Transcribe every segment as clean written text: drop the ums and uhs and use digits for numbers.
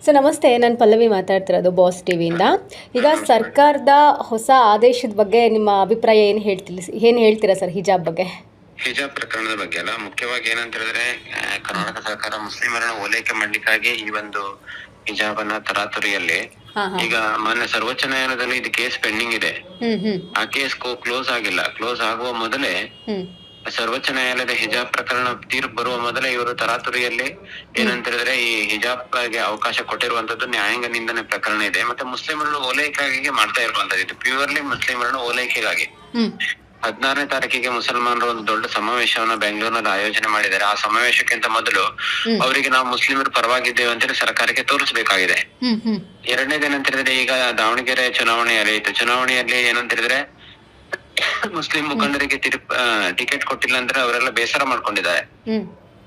Sir ನಮಸ್ತೆ, ನಾನು ಪಲ್ಲವಿ ಮಾತಾಡ್ತಿರೋದು ಬಾಸ್ ಟಿವಿಯಿಂದ. ಈಗ ಸರ್ಕಾರದ ಹೊಸ ಆದೇಶದ ಬಗ್ಗೆ ನಿಮ್ಮ ಅಭಿಪ್ರಾಯ ಏನು ಹೇಳ್ತೀರಾ ಸರ್ ಹಿಜಾಬ್ ಬಗ್ಗೆ? ಹಿಜಾಬ್ ಪ್ರಕರಣದ ಬಗ್ಗೆ ಅಲ್ಲ, ಮುಖ್ಯವಾಗಿ ಏನಂತ ಹೇಳಿದ್ರೆ ಕರ್ನಾಟಕ ಸರ್ಕಾರ ಮುಸ್ಲಿಮರನ್ನ ಓಲೈಕೆ ಮಾಡ್ಲಿಕ್ಕಾಗಿ ಈ ಒಂದು ಹಿಜಾಬ್ ಅನ್ನ ತರಾತುರಿಯಲ್ಲಿ ಈಗ ಮೊನ್ನೆ ಸರ್ವೋಚ್ಚ ನ್ಯಾಯಾಲಯದಲ್ಲಿ ಇದು ಕೇಸ್ ಪೆಂಡಿಂಗ್ ಇದೆ. ಆ ಕೇಸ್ ಕ್ಲೋಸ್ ಆಗಿಲ್ಲ. ಕ್ಲೋಸ್ ಆಗುವ ಮೊದಲೇ ಸರ್ವೋಚ್ಚ ನ್ಯಾಯಾಲಯದ ಹಿಜಾಬ್ ಪ್ರಕರಣ ತೀರ್ಪು ಬರುವ ಮೊದಲೇ ಇವರು ತರಾತುರಿಯಲ್ಲಿ ಏನಂತ ಹೇಳಿದ್ರೆ ಈ ಹಿಜಾಬ್ಗೆ ಅವಕಾಶ ಕೊಟ್ಟಿರುವಂತದ್ದು ನ್ಯಾಯಾಂಗ ನಿಂದನೆ ಪ್ರಕರಣ ಇದೆ. ಮತ್ತೆ ಮುಸ್ಲಿಮರನ್ನು ಓಲೈಕೆಗಾಗಿ ಮಾಡ್ತಾ ಇರುವಂತದ್ದು, ಇದು ಪ್ಯೂರ್ಲಿ ಮುಸ್ಲಿಮರನ್ನು ಓಲೈಕೆಗಾಗಿ. 16ನೇ ತಾರೀಕಿಗೆ ಮುಸಲ್ಮಾನರು ಒಂದು ದೊಡ್ಡ ಸಮಾವೇಶವನ್ನ ಬೆಂಗಳೂರಿನಲ್ಲಿ ಆಯೋಜನೆ ಮಾಡಿದ್ದಾರೆ. ಆ ಸಮಾವೇಶಕ್ಕಿಂತ ಮೊದಲು ಅವರಿಗೆ ನಾವು ಮುಸ್ಲಿಮರು ಪರವಾಗಿದ್ದೇವೆ ಅಂತೇಳಿ ಸರ್ಕಾರಕ್ಕೆ ತೋರಿಸಬೇಕಾಗಿದೆ. ಎರಡನೇದೇನಂತ ಹೇಳಿದ್ರೆ, ಈಗ ದಾವಣಗೆರೆ ಚುನಾವಣೆಯಲ್ಲಿ ಏನಂತ ಹೇಳಿದ್ರೆ ಮುಸ್ಲಿಂ ಮುಖಂಡರಿಗೆ ಟಿಕೆಟ್ ಕೊಟ್ಟಿಲ್ಲ ಅಂದ್ರೆ ಅವರೆಲ್ಲ ಬೇಸರ ಮಾಡ್ಕೊಂಡಿದ್ದಾರೆ.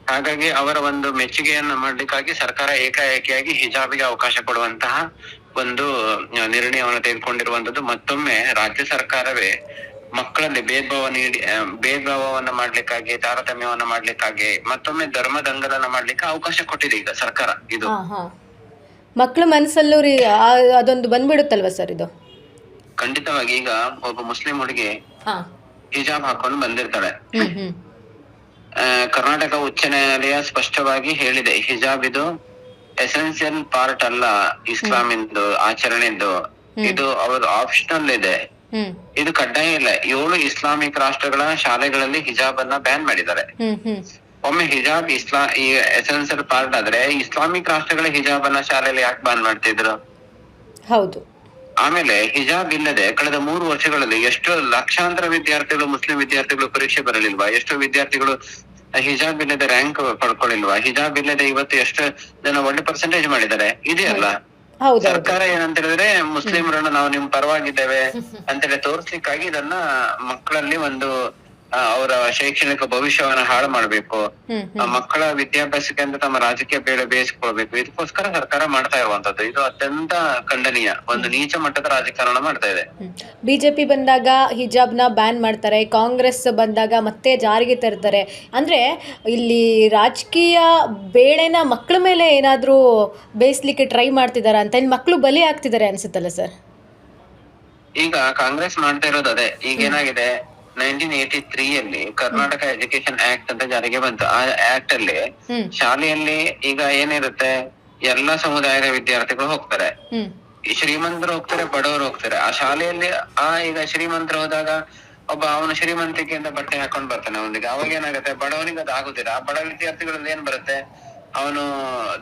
ಹಾಗಾಗಿ ಅವರ ಒಂದು ಮೆಚ್ಚುಗೆಯನ್ನ ಮಾಡ್ಲಿಕ್ಕಾಗಿ ಸರ್ಕಾರ ಏಕಾಏಕಿಯಾಗಿ ಹಿಜಾಬಿಗೆ ಅವಕಾಶ ಕೊಡುವಂತಹ ಒಂದು ನಿರ್ಣಯವನ್ನು ತೆಗೆದುಕೊಂಡಿರುವಂತದ್ದು. ಮತ್ತೊಮ್ಮೆ ರಾಜ್ಯ ಸರ್ಕಾರವೇ ಮಕ್ಕಳಲ್ಲಿ ಭೇದಭಾವವನ್ನ ಮಾಡ್ಲಿಕ್ಕಾಗಿ, ತಾರತಮ್ಯವನ್ನ ಮಾಡ್ಲಿಕ್ಕಾಗಿ, ಮತ್ತೊಮ್ಮೆ ಧರ್ಮ ದಂಗಲನ್ನ ಮಾಡ್ಲಿಕ್ಕೆ ಅವಕಾಶ ಕೊಟ್ಟಿದೆ ಈಗ ಸರ್ಕಾರ. ಇದು ಮಕ್ಕಳ ಮನಸ್ಸಲ್ಲೂ ಅದೊಂದು ಬಂದ್ಬಿಡುತ್ತಲ್ವಾ ಸರ್? ಇದು ಖಂಡಿತವಾಗಿ. ಈಗ ಒಬ್ಬ ಮುಸ್ಲಿಂ ಹುಡುಗಿ ಹಿಜಾಬ್ ಹಾಕೊಂಡು ಬಂದಿರ್ತಾಳೆ. ಕರ್ನಾಟಕ ಉಚ್ಚ ನ್ಯಾಯಾಲಯ ಸ್ಪಷ್ಟವಾಗಿ ಹೇಳಿದೆ, ಹಿಜಾಬ್ ಇದು ಎಸೆನ್ಷಿಯಲ್ ಪಾರ್ಟ್ ಅಲ್ಲ ಇಸ್ಲಾಮಿಂದು ಆಚರಣೆದ್ದು. ಇದು ಅವ್ರ ಆಪ್ಷನಲ್ ಇದೆ, ಇದು ಕಡ್ಡಾಯ ಇಲ್ಲ. 7 ಇಸ್ಲಾಮಿಕ್ ರಾಷ್ಟ್ರಗಳ ಶಾಲೆಗಳಲ್ಲಿ ಹಿಜಾಬ್ ಅನ್ನ ಬ್ಯಾನ್ ಮಾಡಿದ್ದಾರೆ. ಒಮ್ಮೆ ಹಿಜಾಬ್ ಈ ಎಸೆನ್ಷಿಯಲ್ ಪಾರ್ಟ್ ಆದ್ರೆ ಇಸ್ಲಾಮಿಕ್ ರಾಷ್ಟ್ರಗಳ ಹಿಜಾಬ್ ಅನ್ನ ಶಾಲೆಯಲ್ಲಿ ಯಾಕೆ ಬ್ಯಾನ್ ಮಾಡ್ತಿದ್ರು? ಹೌದು. ಆಮೇಲೆ ಹಿಜಾಬ್ ಇಲ್ಲದೆ ಕಳೆದ 3 ವರ್ಷಗಳಲ್ಲಿ ಎಷ್ಟೋ ಲಕ್ಷಾಂತರ ವಿದ್ಯಾರ್ಥಿಗಳು, ಮುಸ್ಲಿಂ ವಿದ್ಯಾರ್ಥಿಗಳು ಪರೀಕ್ಷೆ ಬರಲಿಲ್ವಾ? ಎಷ್ಟೋ ವಿದ್ಯಾರ್ಥಿಗಳು ಹಿಜಾಬ್ ಇಲ್ಲದೆ ರ್ಯಾಂಕ್ ಪಡ್ಕೊಳ್ಳಿಲ್ವಾ? ಹಿಜಾಬ್ ಇಲ್ಲದೆ ಇವತ್ತು ಎಷ್ಟು ಜನ ಒಳ್ಳೆ ಪರ್ಸೆಂಟೇಜ್ ಮಾಡಿದ್ದಾರೆ? ಇದೆಯಲ್ಲ. ಸರ್ಕಾರ ಏನಂತ ಹೇಳಿದ್ರೆ ಮುಸ್ಲಿಮರನ್ನ ನಾವು ನಿಮ್ ಪರವಾಗಿದ್ದೇವೆ ಅಂತೇಳಿ ತೋರ್ಸ್ಲಿಕ್ಕಾಗಿ ಇದನ್ನ ಮಕ್ಕಳಲ್ಲಿ ಒಂದು ಅವರ ಶೈಕ್ಷಣಿಕ ಭವಿಷ್ಯವನ್ನ ಹಾಳು ಮಾಡ್ಬೇಕು, ಮಕ್ಕಳ ವಿದ್ಯಾಭ್ಯಾಸಕ್ಕೆ ಅಂತ ತಮ್ಮ ರಾಜಕೀಯ ಬೇಳೆ ಬೇಯಿಸ್ಕೊಳ್ಬೇಕು. ಇದಕ್ಕೋಸ್ಕರ ಸರ್ಕಾರ ಮಾಡ್ತಾ ಇರುವಂತದ್ದು. ಇದು ಅತ್ಯಂತ ಖಂಡನೀಯ, ಒಂದು ನೀಚ ಮಟ್ಟದ ರಾಜಕಾರಣ ಮಾಡ್ತಾ ಇದೆ. ಬಿಜೆಪಿ ಬಂದಾಗ ಹಿಜಾಬ್ ನ ಬ್ಯಾನ್ ಮಾಡ್ತಾರೆ, ಕಾಂಗ್ರೆಸ್ ಬಂದಾಗ ಮತ್ತೆ ಜಾರಿಗೆ ತರ್ತಾರೆ. ಅಂದ್ರೆ ಇಲ್ಲಿ ರಾಜಕೀಯ ಬೇಳೆನ ಮಕ್ಕಳ ಮೇಲೆ ಏನಾದ್ರೂ ಬೇಯಿಸ್ಲಿಕ್ಕೆ ಟ್ರೈ ಮಾಡ್ತಿದಾರ ಅಂತ, ಇಲ್ಲಿ ಮಕ್ಕಳು ಬಲಿ ಆಗ್ತಿದ್ದಾರೆ ಅನ್ಸುತ್ತಲ್ಲ ಸರ್? ಈಗ ಕಾಂಗ್ರೆಸ್ ಮಾಡ್ತಾ ಇರೋದು ಅದೇ. ಈಗ ಏನಾಗಿದೆ, 1983 ಕರ್ನಾಟಕ ಎಜುಕೇಶನ್ ಆಕ್ಟ್ ಅಂತ ಜಾರಿಗೆ ಬಂತು. ಆ ಆಕ್ಟ್ ಅಲ್ಲಿ ಶಾಲೆಯಲ್ಲಿ ಈಗ ಏನಿರುತ್ತೆ, ಎಲ್ಲಾ ಸಮುದಾಯದ ವಿದ್ಯಾರ್ಥಿಗಳು ಹೋಗ್ತಾರೆ. ಶ್ರೀಮಂತರು ಹೋಗ್ತಾರೆ, ಬಡವರು ಹೋಗ್ತಾರೆ. ಆ ಶಾಲೆಯಲ್ಲಿ ಈಗ ಶ್ರೀಮಂತರು ಹೋದಾಗ ಅವನು ಶ್ರೀಮಂತಿಕೆಯಿಂದ ಬಟ್ಟೆ ಹಾಕೊಂಡ್ ಬರ್ತಾನೆ ಅವನಿಗೆ. ಅವಾಗ ಏನಾಗುತ್ತೆ, ಬಡವನಿಗೆ ಅದು ಆಗುದಿಲ್ಲ. ಆ ಬಡ ವಿದ್ಯಾರ್ಥಿಗಳಲ್ಲಿ ಏನ್ ಬರುತ್ತೆ, ಅವನು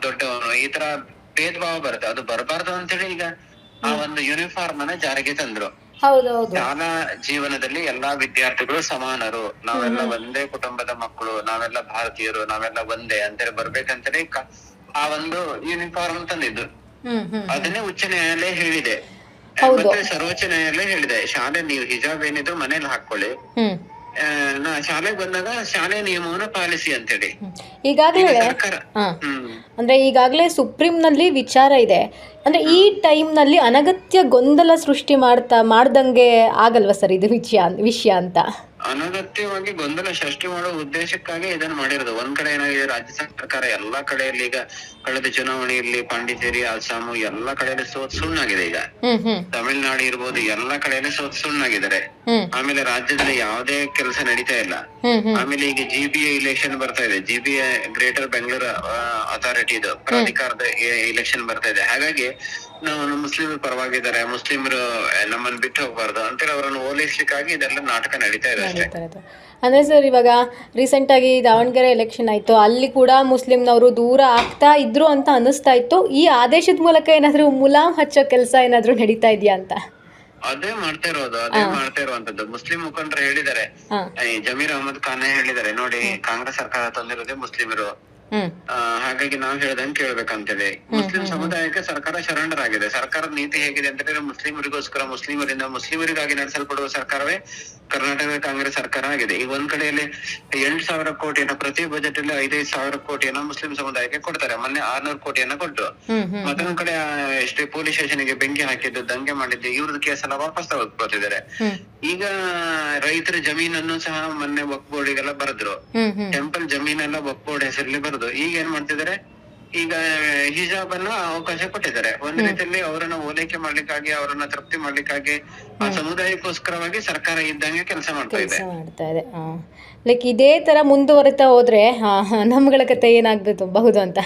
ದೊಡ್ಡವನು, ಈ ತರ ಭೇದ ಭಾವ ಬರುತ್ತೆ. ಅದು ಬರಬಾರ್ದು ಅಂತೇಳಿ ಈಗ ಆ ಒಂದು ಯೂನಿಫಾರ್ಮ್ ಅನ್ನ ಜಾರಿಗೆ ತಂದ್ರು. ಶಾಲಾ ಜೀವನದಲ್ಲಿ ಎಲ್ಲಾ ವಿದ್ಯಾರ್ಥಿಗಳು ಸಮಾನರು, ನಾವೆಲ್ಲ ಒಂದೇ ಕುಟುಂಬದ ಮಕ್ಕಳು, ನಾವೆಲ್ಲ ಭಾರತೀಯರು, ನಾವೆಲ್ಲ ಒಂದೇ ಅಂತೇಳಿ ಬರ್ಬೇಕಂತೇಳಿ ಆ ಒಂದು ಯೂನಿಫಾರ್ಮ್ ತಂದಿದ್ದು. ಅದನ್ನೇ ಉಚ್ಚ ನ್ಯಾಯಾಲಯ ಹೇಳಿದೆ. ಮತ್ತೆ ಸರ್ವೋಚ್ಚ ನ್ಯಾಯಾಲಯ ಹೇಳಿದೆ, ಶಾಲೆ ನೀವು ಹಿಜಾಬ್ ಏನಿದ್ರು ಮನೇಲಿ ಹಾಕೊಳ್ಳಿ, ಶಾಲೆಗೆ ಬಂದಾಗ ಶಾಲೆ ನಿಯಮವನ್ನ ಪಾಲಿಸಿ ಅಂತೇಳಿ. ಈಗಾಗಲೇ ಸುಪ್ರೀಂ ನಲ್ಲಿ ವಿಚಾರ ಇದೆ. ಅಂದ್ರೆ ಈ ಟೈಮ್ ನಲ್ಲಿ ಅನಗತ್ಯ ಗೊಂದಲ ಸೃಷ್ಟಿ ಮಾಡ್ದಂಗೆ ಆಗಲ್ವಾ ಸರ್ ಇದು ವಿಷಯ ಅಂತ? ಅನಗತ್ಯವಾಗಿ ಗೊಂದಲ ಸೃಷ್ಟಿ ಮಾಡೋ ಉದ್ದೇಶಕ್ಕಾಗಿ ಇದನ್ನ ಮಾಡಿರೋದು. ಒಂದ್ ಕಡೆ ಏನಾಗಿದೆ, ರಾಜ್ಯ ಸರ್ಕಾರ ಎಲ್ಲಾ ಕಡೆಯಲ್ಲಿ ಈಗ ಕಳೆದ ಚುನಾವಣೆಯಲ್ಲಿ ಪಾಂಡಿಚೇರಿ, ಅಸ್ಸಾಮು ಎಲ್ಲಾ ಕಡೆಯಲ್ಲಿ ಸುಣ್ಣಾಗಿದೆ. ಈಗ ತಮಿಳುನಾಡು ಇರ್ಬೋದು, ಎಲ್ಲಾ ಕಡೆಯಲ್ಲಿ ಸುಣ್ಣಾಗಿದ್ದಾರೆ. ಆಮೇಲೆ ರಾಜ್ಯದಲ್ಲಿ ಯಾವುದೇ ಕೆಲಸ ನಡೀತಾ ಇಲ್ಲ. ಆಮೇಲೆ ಈಗ GBA ಇಲೆಕ್ಷನ್ ಬರ್ತಾ ಇದೆ. GBA ಗ್ರೇಟರ್ ಬೆಂಗಳೂರು ಅಥಾರಿಟಿದು ಪ್ರಾಧಿಕಾರದ ಇಲೆಕ್ಷನ್ ಬರ್ತಾ ಇದೆ. ಹಾಗಾಗಿ ನಾವು ಮುಸ್ಲಿಮರು ಪರವಾಗಿದ್ದಾರೆ, ಮುಸ್ಲಿಮರು ನಮ್ಮನ್ನು ಬಿಟ್ಟು ಹೋಗ್ಬಾರ್ದು ಅಂತೇಳಿ ಅವರನ್ನು ಓಲೈಸ್ಲಿಕ್ಕಾಗಿ ಇದೆಲ್ಲ ನಾಟಕ ನಡೀತಾ ಇದೆ ಅಷ್ಟೇ. ಅಂದ್ರೆ ಸರ್, ಇವಾಗ ರೀಸೆಂಟ್ ಆಗಿ ದಾವಣಗೆರೆ ಎಲೆಕ್ಷನ್ ಆಯ್ತು, ಅಲ್ಲಿ ಕೂಡ ಮುಸ್ಲಿಂನವರು ದೂರ ಆಗ್ತಾ ಇದ್ರು ಅಂತ ಅನಿಸ್ತಾ ಇತ್ತು. ಈ ಆದೇಶದ ಮೂಲಕ ಏನಾದ್ರು ಮುಲಾಮ್ ಹಚ್ಚೋ ಕೆಲಸ ಏನಾದ್ರು ನಡೀತಾ ಇದೆಯಾ ಅಂತ? ಅದೇ ಮಾಡ್ತಾ ಇರುವಂತದ್ದು. ಮುಸ್ಲಿಂ ಮುಖಂಡರು ಹೇಳಿದ್ದಾರೆ, ಜಮೀರ್ ಅಹಮದ್ ಖಾನ್ ಹೇಳಿದ್ದಾರೆ, ನೋಡಿ ಕಾಂಗ್ರೆಸ್ ಸರ್ಕಾರ ತಂದಿರೋದೇ ಮುಸ್ಲಿಮರು, ಹಾಗಾಗಿ ನಾವ್ ಹೇಳ್ದಂಗೆ ಕೇಳ್ಬೇಕಂತೇಳಿ. ಮುಸ್ಲಿಂ ಸಮುದಾಯಕ್ಕೆ ಸರ್ಕಾರ ಶರಣರ್ ಆಗಿದೆ. ಸರ್ಕಾರದ ನೀತಿ ಹೇಗಿದೆ ಅಂತ ಹೇಳಿದ್ರೆ ಮುಸ್ಲಿಮರಿಗೋಸ್ಕರ, ಮುಸ್ಲಿಮರಿಗಾಗಿ ನಡೆಸಲ್ಪಡುವ ಸರ್ಕಾರವೇ ಕರ್ನಾಟಕ ಕಾಂಗ್ರೆಸ್ ಸರ್ಕಾರ ಆಗಿದೆ. ಈಗ ಒಂದ್ ಕಡೆಯಲ್ಲಿ 8,000 ಕೋಟಿಯನ್ನ ಪ್ರತಿ ಬಜೆಟ್ ಅಲ್ಲಿ 5,000 ಕೋಟಿಯನ್ನ ಮುಸ್ಲಿಂ ಸಮುದಾಯಕ್ಕೆ ಕೊಡ್ತಾರೆ. ಮೊನ್ನೆ 600 ಕೋಟಿಯನ್ನ ಕೊಟ್ಟು, ಮತ್ತೊಂದ್ ಕಡೆ ಪೊಲೀಸ್ ಸ್ಟೇಷನ್ ಗೆ ಬೆಂಕಿ ಹಾಕಿದ್ದು, ದಂಗೆ ಮಾಡಿದ್ದು, ಇವ್ರದ್ದು ಕೇಸ್ ಎಲ್ಲ ವಾಪಸ್ ತಗೊಳ್ತಿದ್ದಾರೆ. ಈಗ ರೈತರ ಜಮೀನನ್ನು ಸಹ ಮೊನ್ನೆ ವಕ್ಫ್ ಬೋರ್ಡಿಗೆಲ್ಲ ಬರೆದ್ರು. ಟೆಂಪಲ್ ಜಮೀನೆಲ್ಲ ವಕ್ಫ್ ಬೋರ್ಡ್ ಹೆಸರಲ್ಲಿ ಬರೆದು ಈಗ ಏನ್ ಮಾಡ್ತಿದ್ದಾರೆ, ಈಗ ಹಿಜಾಬ್ ಅನ್ನ ಅವಕಾಶ ಕೊಟ್ಟಿದ್ದಾರೆ. ಒಂದ್ ರೀತಿಯಲ್ಲಿ ಅವರನ್ನ ಓಲೈಕೆ ಮಾಡ್ಲಿಕ್ಕಾಗಿ, ಅವರನ್ನ ತೃಪ್ತಿ ಮಾಡ್ಲಿಕ್ಕಾಗಿ, ಆ ಸಮುದಾಯಕ್ಕೋಸ್ಕರವಾಗಿ ಸರ್ಕಾರ ಇದ್ದಂಗೆ ಕೆಲಸ ಮಾಡ್ತಾ ಇದೆ. ಲೈಕ್ ಇದೇ ತರ ಮುಂದುವರಿತಾ ಹೋದ್ರೆ ನಮ್ಗಳ ಕತೆ ಏನಾಗಬಹುದು ಅಂತ.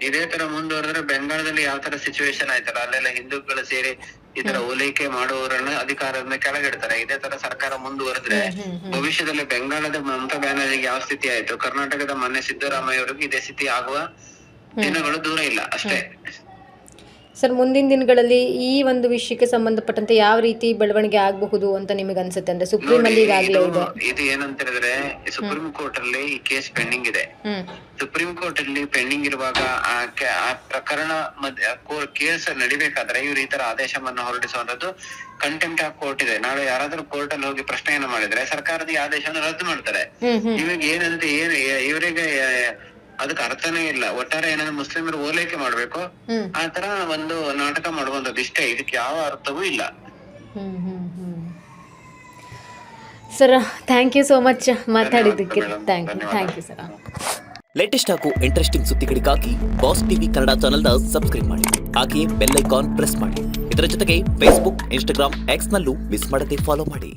ಇದೇ ತರ ಮುಂದುವರೆದ್ರೆ ಬೆಂಗಾಳದಲ್ಲಿ ಯಾವ ತರ ಸಿಚುವೇಶನ್ ಆಯ್ತಲ್ಲ, ಅಲ್ಲೆಲ್ಲ ಹಿಂದೂಗಳು ಸೇರಿ ಈ ತರ ಓಲೈಕೆ ಮಾಡುವವರನ್ನ ಅಧಿಕಾರದಿಂದ ಕೆಳಗಿಡ್ತಾರೆ. ಇದೇ ತರ ಸರ್ಕಾರ ಮುಂದುವರೆದ್ರೆ ಭವಿಷ್ಯದಲ್ಲಿ ಬೆಂಗಾಳದ ಮಮತಾ ಬ್ಯಾನರ್ಜಿಗೆ ಯಾವ ಸ್ಥಿತಿ ಆಯ್ತು, ಕರ್ನಾಟಕದ ಮೊನ್ನೆ ಸಿದ್ದರಾಮಯ್ಯ ಅವರಿಗೂ ಇದೇ ಸ್ಥಿತಿ ಆಗುವ ದಿನಗಳು ದೂರ ಇಲ್ಲ ಅಷ್ಟೇ. ಸರ್, ಮುಂದಿನ ದಿನಗಳಲ್ಲಿ ಈ ಒಂದು ವಿಷಯಕ್ಕೆ ಸಂಬಂಧಪಟ್ಟಂತೆ ಯಾವ ರೀತಿ ಬೆಳವಣಿಗೆ ಆಗಬಹುದು ಅಂತ ನಿಮಗೆ ಅನ್ಸುತ್ತೆ? ಅಂದ್ರೆ ಸುಪ್ರೀಂ ಅಲ್ಲಿ ಈಗಾಗಲೇ ಇದೆ. ಇದು ಏನಂತ ಹೇಳಿದ್ರೆ, ಸುಪ್ರೀಂ ಕೋರ್ಟ್ ಅಲ್ಲಿ ಈ ಕೇಸ್ ಪೆಂಡಿಂಗ್ ಇದೆ. ಸುಪ್ರೀಂ ಕೋರ್ಟ್ ಅಲ್ಲಿ ಪೆಂಡಿಂಗ್ ಇರುವಾಗ ಆ ಪ್ರಕರಣ ಕೇಸ್ ನಡಿಬೇಕಾದ್ರೆ ಇವ್ರು ಈ ತರ ಆದೇಶವನ್ನು ಹೊರಡಿಸುವಂತದ್ದು ಕಂಟೆಂಪ್ಟ್ ಆಫ್ ಕೋರ್ಟ್ ಇದೆ. ನಾಳೆ ಯಾರಾದ್ರೂ ಕೋರ್ಟ್ ಅಲ್ಲಿ ಹೋಗಿ ಪ್ರಶ್ನೆಯನ್ನು ಮಾಡಿದ್ರೆ ಸರ್ಕಾರದ ಈ ಆದೇಶವನ್ನು ರದ್ದು ಮಾಡ್ತಾರೆ. ಇವಾಗ ಏನಂತ ಇವರಿಗೆ ಅದಕ್ಕೆ ಅರ್ಥನೇ ಇಲ್ಲ. ಒಟ್ಟಾರೆ ಏನಂದ್ರೆ ಮುಸ್ಲಿಮರು ಓಲೈಕೆ ಮಾಡ್ಬೇಕು, ಆ ತರ ಒಂದು ನಾಟಕ ಮಾಡುವಂತದ್ದು ಇಷ್ಟೇ. ಇದಕ್ಕೆ ಯಾವ ಅರ್ಥವೂ ಇಲ್ಲ. Sir, thank you so much ಮಾತಾಡಿದ್ದಕ್ಕೆ. Thank you sir. ಲೇಟೆಸ್ಟ್ ಹಾಗೂ ಇಂಟ್ರೆಸ್ಟಿಂಗ್ ಸುದ್ದಿಗಳಿಗಾಗಿ ಬಾಸ್ ಟಿವಿ ಕನ್ನಡ ಚಾನೆಲ್ನ ಸಬ್ಸ್ಕ್ರೈಬ್ ಮಾಡಿ. ಹಾಗೆಯೇ ಬೆಲ್ ಐಕಾನ್ ಪ್ರೆಸ್ ಮಾಡಿ. ಇದರ ಜೊತೆಗೆ ಫೇಸ್ಬುಕ್, ಇನ್ಸ್ಟಾಗ್ರಾಮ್, ಎಕ್ಸ್ ನಲ್ಲೂ ಮಿಸ್ ಮಾಡದೆ ಫಾಲೋ ಮಾಡಿ.